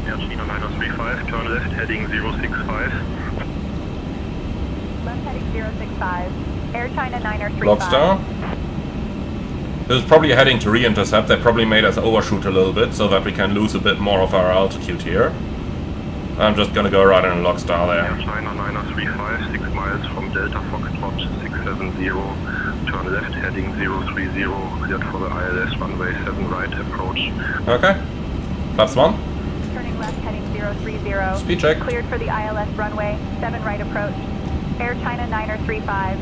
Air China 935, turn left heading 065. Left heading 065. Air China 935. Lobster. This is probably heading to re-intercept. They probably made us overshoot a little bit so that we can lose a bit more of our altitude here. I'm just gonna go right in a lock star there. Air China 935, 6 miles from Delta Foxtrot 670. Turn left heading 030, cleared for the ILS runway 7 right approach. Okay. Flaps 1. Turning left heading 030. Speed check. Cleared for the ILS runway 7 right approach. Air China 935.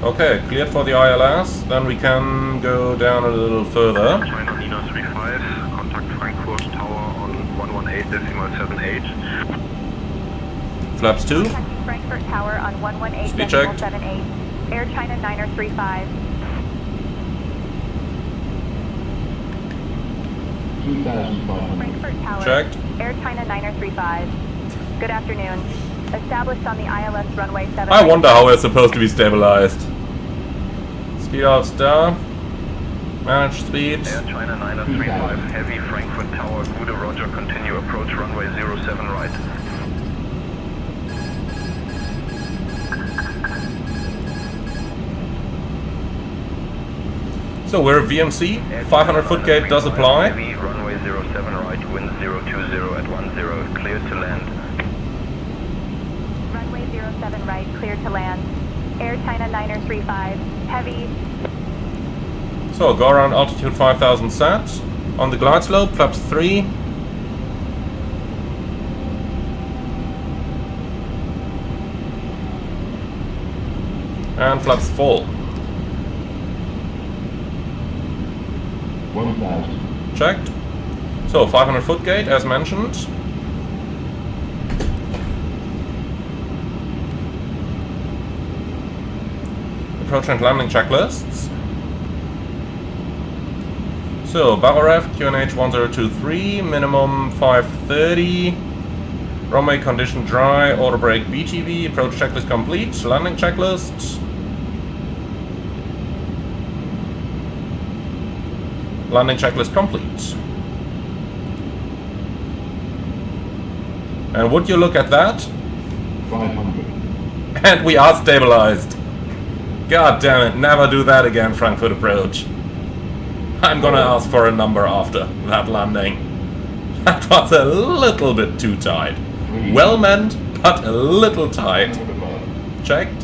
Okay, cleared for the ILS. Then we can go down a little further. China Nina 35, contact Frankfurt Tower on 118.78. Flaps 2. Contacting Frankfurt Tower on 118.78. Speed check. Air China 935. 2,500. Frankfurt Tower. Checked. Air China 935. Good afternoon. Established on the ILS runway 7. I wonder how we're supposed to be stabilized. Speed out star. Manage speed. Air China 935, heavy Frankfurt Tower, good roger, continue approach runway 07 right. So we're VMC. 500 foot gate does apply. Heavy, runway 07 right, wind 020 at 10, clear to land. Runway 07 right, clear to land. Air China 935. Heavy. So go around altitude 5000 sat. On the glide slope, flaps 3. And flaps full. 1,000. Checked. So 500 foot gate as mentioned. Approach and landing checklists. So Baroref QNH 1023, minimum 530. Runway condition dry, auto brake BTV, approach checklist complete, landing checklist. Landing checklist complete. And would you look at that? 500. And we are stabilized. God damn it, never do that again, Frankfurt approach. I'm gonna ask for a number after that landing. That was a little bit too tight. Well meant, but a little tight. Checked.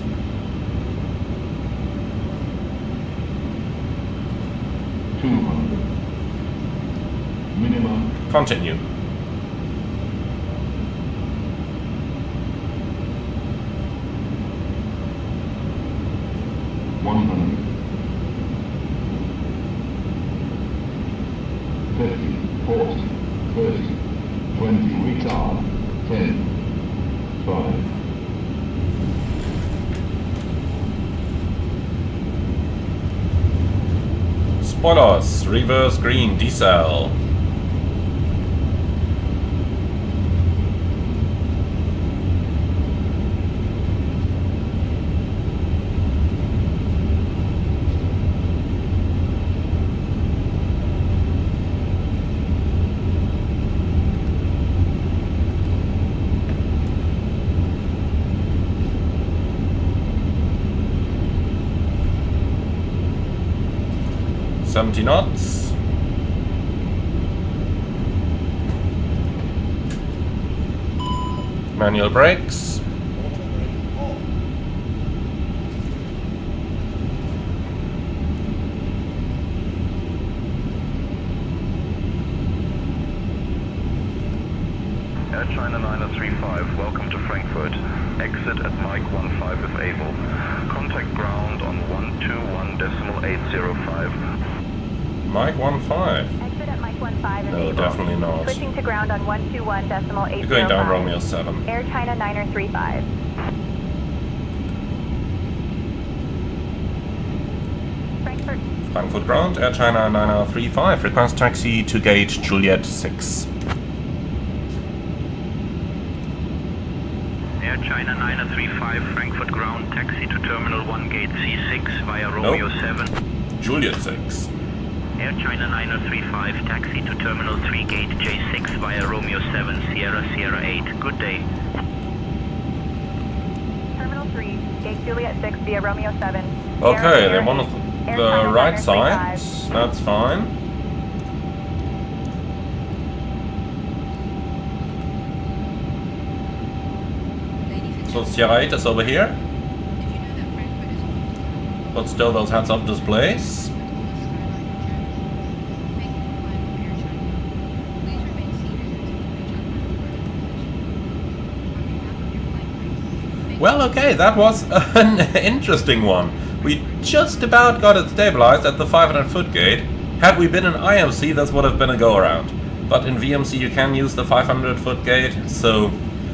Minimum. Continue. $100. 50, 40, 30, 20, retard, 10, 5. Spoilers, reverse green, decel. knots. Manual brakes. Air China 935, welcome to Frankfurt. Exit at Mike 15 if able. Contact ground on 121.805. Mike 15. Exit at Mike 15 if No, able. definitely not. Switching to ground on 121.805. You're going down Romeo 7. Air China 935. Frankfurt. Frankfurt ground, Air China 9035. Request taxi to gate Juliet 6. Air China 935, Frankfurt ground, taxi to Terminal 1 gate C6 via Romeo 7. Juliet 6. Air China 935, taxi to Terminal 3 gate J6 via Romeo 7, Sierra 8. Good day. Terminal 3, Gate Juliet 6 via Romeo 7. Okay, they want the right side. That's fine. So Sierra 8 is over here. But still those heads-up displays. Well, okay, that was an interesting one. We just about got it stabilized at the 500-foot gate. Had we been in IMC, this would have been a go-around. But in VMC you can use the 500-foot gate, so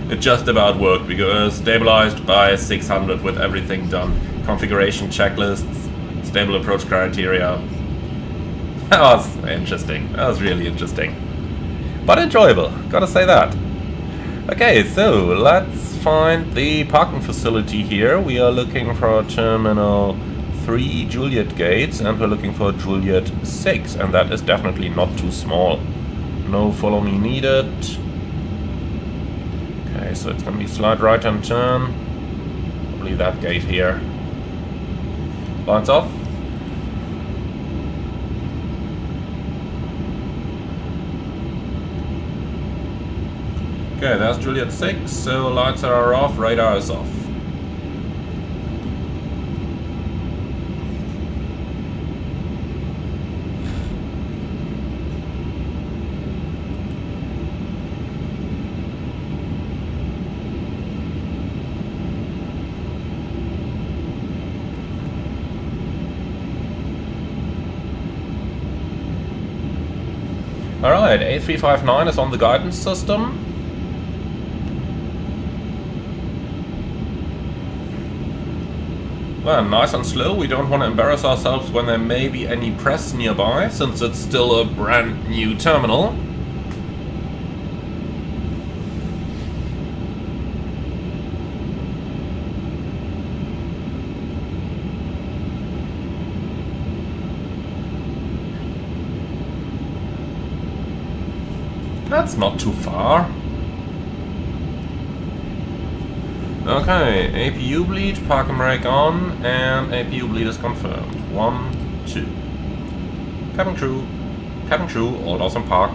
it just about worked. We got stabilized by 600 with everything done. Configuration checklists, stable approach criteria. That was interesting. That was really interesting. But enjoyable, gotta say that. Okay, so let's find the parking facility here. We are looking for Terminal 3 Juliet gates, and we're looking for Juliet 6, and that is definitely not too small. No follow me needed. Okay, so it's gonna be slide right and turn. Probably that gate here. Lights off. Okay, there's Juliet 6, so lights are off, radar is off. Alright, A350-9 is on the guidance system. Well, nice and slow. We don't want to embarrass ourselves when there may be any press nearby, since it's still a brand new terminal. That's not too far. Okay, APU bleed, park and brake on, and APU bleed is confirmed. 1, 2. Cabin crew, all doors and park.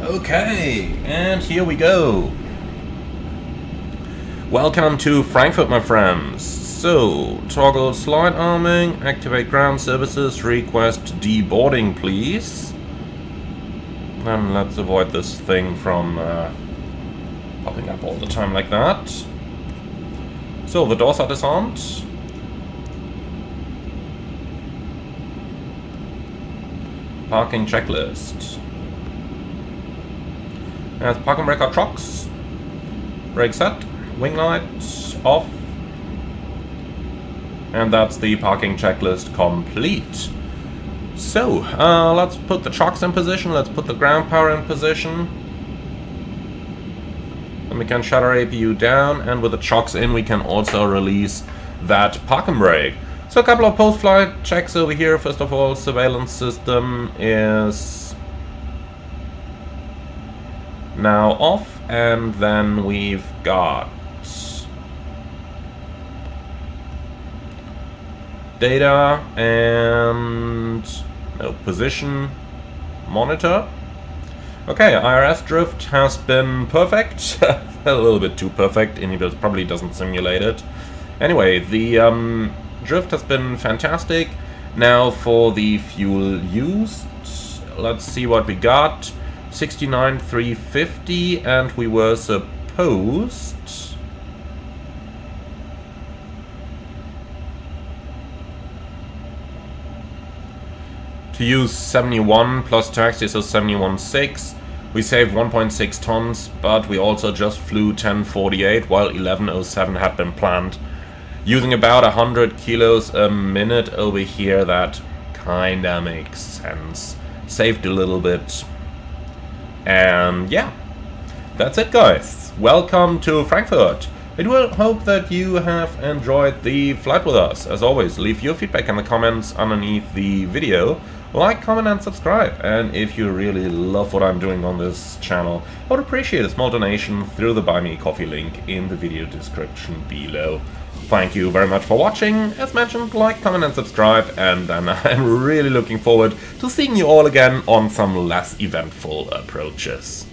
Okay, and here we go. Welcome to Frankfurt, my friends. So, toggle slide arming, activate ground services, request deboarding, please. And let's avoid this thing from popping up all the time like that. So the doors are disarmed. Parking checklist. There's parking brake or trucks. Brake set. Wing lights off. And that's the parking checklist complete. So, let's put the trucks in position. Let's put the ground power in position. Then we can shut our APU down, and with the chocks in we can also release that parking brake. So a couple of post-flight checks over here. First of all, surveillance system is now off, and then we've got data and position monitor. Okay, IRS drift has been perfect. A little bit too perfect. Inhibitor probably doesn't simulate it. Anyway, the drift has been fantastic. Now for the fuel used, let's see what we got. 69,350, and we were supposed to use 71 plus taxi, so 71.6. We saved 1.6 tons, but we also just flew 1048 while 1107 had been planned. Using about 100 kilos a minute over here, that kinda makes sense. Saved a little bit. And yeah, that's it, guys. Welcome to Frankfurt. I do hope that you have enjoyed the flight with us. As always, leave your feedback in the comments underneath the video. like, comment and subscribe. And if you really love what I'm doing on this channel, I would appreciate a small donation through the Buy Me a Coffee link in the video description below. Thank you very much for watching. As mentioned, like, comment and subscribe, and then I'm really looking forward to seeing you all again on some less eventful approaches.